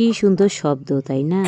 কি সুন্দর শব্দ, তাই না?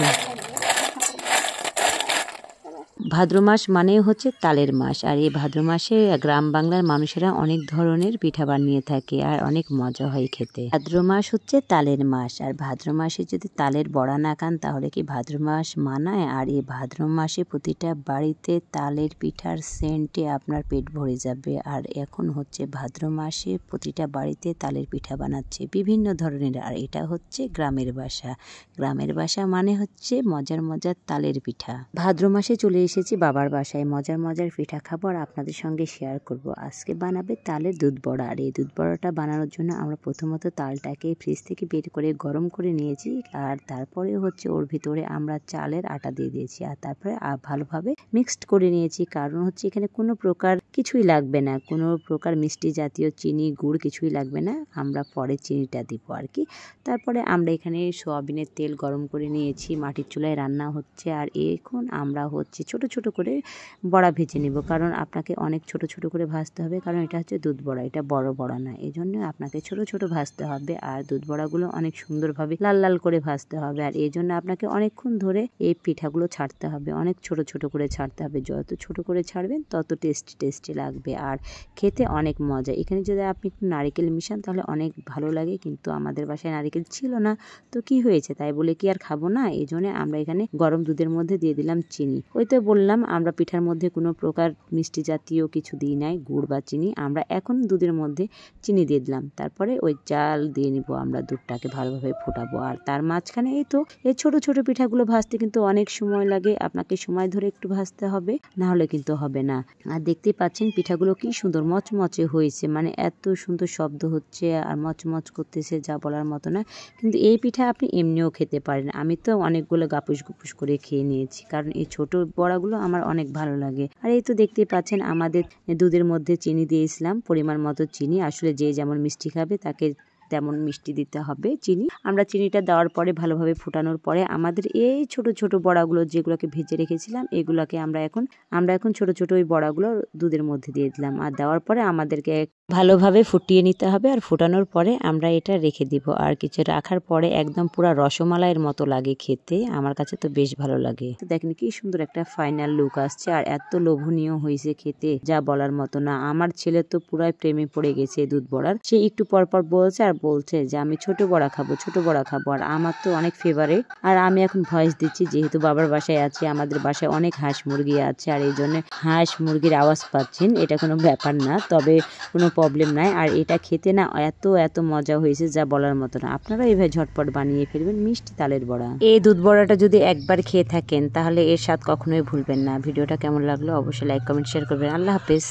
ভাদ্র মাস মানে হচ্ছে তালের মাস। আর এই ভাদ্র মাসে গ্রাম বাংলার মানুষেরা অনেক ধরনের পিঠা বানিয়ে থাকে আর অনেক মজা হয় খেতে। ভাদ্র মাস হচ্ছে তালের মাস, আর ভাদ্র মাসে যদি তালের বড়া না খান তাহলে কি ভাদ্র মাস মানায়? আর এই ভাদ্র মাসে প্রতিটা বাড়িতে তালের পিঠার সেন্টে আপনার পেট ভরে যাবে। আর এখন হচ্ছে ভাদ্র মাসে প্রতিটা বাড়িতে তালের পিঠা বানাচ্ছে বিভিন্ন ধরনের। আর এটা হচ্ছে গ্রামের বাসা। গ্রামের বাসা মানে হচ্ছে মজার মজার তালের পিঠা। ভাদ্র মাসে চলে এসেছি বাবার বাসায়, মজার মজার পিঠা খাবো আর আপনাদের সঙ্গে শেয়ার করব। আজকে বানাবে তালের দুধ বড়া। আর এই দুধ বড়াটা বানানোর জন্য আমরা প্রথমত তালটাকে ফ্রিজ থেকে বের করে গরম করে নিয়েছি, আর তারপরে হচ্ছে ওর ভিতরে আমরা চালের আটা দিয়ে দিয়েছি, আর তারপরে ভালোভাবে মিক্সড করে নিয়েছি। কারণ হচ্ছে এখানে কোনো প্রকার কিছুই লাগবে না, কোনো প্রকার মিষ্টি জাতীয় চিনি গুড় কিছুই লাগবে না, আমরা পরে চিনিটা দিব আর কি। তারপরে আমরা এখানে সোয়াবিনের তেল গরম করে নিয়েছি, মাটির চুলায় রান্না হচ্ছে। আর এখন আমরা হচ্ছে ছোট ছোট করে বড়া ভেজে নিব, কারণ আপনাকে অনেক ছোট ছোট করে ভাজতে হবে, কারণ এটা হচ্ছে দুধ বড়া, এটা বড় বড়া না, এই জন্য আপনাকে ছোট ছোট ভাজতে হবে। আর দুধ বড়াগুলো অনেক সুন্দরভাবে লাল লাল করে ভাজতে হবে, আর এই জন্য আপনাকে অনেকক্ষণ ধরে এই পিঠাগুলো ছাড়তে হবে, অনেক ছোট ছোট করে ছাড়তে হবে। যত ছোট করে ছাড়বেন তত টেস্টি লাগবে আর খেতে অনেক মজা। এখানে যদি আপনি একটু নারিকেল মিশান তাহলে অনেক ভালো লাগে, কিন্তু আমাদের বাসায় নারিকেল ছিল না, তো কি হয়েছে, তাই বলে কি আর খাবো না? এই জন্য আমরা এখানে গরম দুধের মধ্যে দিয়ে দিলাম চিনি। ওই তো বললাম আমরা পিঠার মধ্যে কোনো প্রকার মিষ্টি জাতীয় কিছু দিই নাই, গুড় বা চিনি। আমরা এখন দুধের মধ্যে চিনি দিয়ে দিলাম, তারপরে ওই চাল দিয়ে নিব, আমরা দুধটাকে ভালোভাবে ফোটাবো। আর তার মাঝখানে এই তো এই ছোট ছোট পিঠাগুলো ভাজতে কিন্তু অনেক সময় লাগে, আপনাকে সময় ধরে একটু ভাজতে হবে, না হলে কিন্তু হবে না। আর দেখতেই পাচ্ছেন পিঠাগুলো কি সুন্দর মচমচে হয়েছে, মানে এত সুন্দর শব্দ হচ্ছে আর মচমচ করতেছে, যা বলার মতো না। কিন্তু এই পিঠা আপনি এমনিও খেতে পারেন, আমি তো অনেকগুলো গাপুস গুপুস করে খেয়ে নিয়েছি, কারণ এই ছোট বড়াগুলো আমার অনেক ভালো লাগে। আর এই তো দেখতেই পাচ্ছেন আমাদের দুধের মধ্যে চিনি দিয়েছিলাম, পরিমাণ মতো চিনি। আসলে যে যেমন মিষ্টি খাবে তাকে তেমন মিষ্টি দিতে হবে চিনি। আমরা চিনিটা দেওয়ার পরে ভালোভাবে ফুটানোর পরে আমাদের এই ছোট ছোট বড়াগুলো যেগুলোকে ভেজে রেখেছিলাম এগুলোকে আমরা এখন ছোট ছোট ওই বড়াগুলো দুধের মধ্যে দিয়ে দিলাম। আর দেওয়ার পরে আমাদেরকে ভালোভাবে ফুটিয়ে নিতে হবে, আর ফুটানোর পরে আমরা এটা রেখে দিব। আর কিছু রাখার পরে একদম পুরো রসমালাইয়ের মতো লাগে খেতে, আমার কাছে তো বেশ ভালো লাগে। তো দেখেন কি সুন্দর একটা ফাইনাল লুক আসছে, আর এত লোভনীয় হয়েছে খেতে, যা বলার মতো না। আমার ছেলে তো পুরাই প্রেমে পড়ে গেছে দুধ বড়ার, সে একটু পর পর বলছে আর বলছে যে আমি ছোট বড়া খাবো, ছোট বড়া খাবো। আর আমার তো অনেক ফেভারিট। আর আমি এখন ভয়েস দিচ্ছি যেহেতু বাবার বাসায় আছি, আমাদের বাসায় অনেক হাঁস মুরগি আছে, আর এই জন্য হাঁস মুরগির আওয়াজ পাচ্ছেন, এটা কোনো ব্যাপার না, তবে কোনো প্রবলেম নাই। আর এটা খেতে না এত মজা হয়েছে, যা বলার মতো না। আপনারা এইভাবে ঝটপট বানিয়ে ফেলবেন মিষ্টি তালের বড়া। এই দুধ বড়াটা যদি একবার খেয়ে থাকেন তাহলে এর স্বাদ কখনোই ভুলবেন না। ভিডিওটা কেমন লাগলো অবশ্যই লাইক কমেন্ট শেয়ার করবেন। আল্লাহ হাফেজ।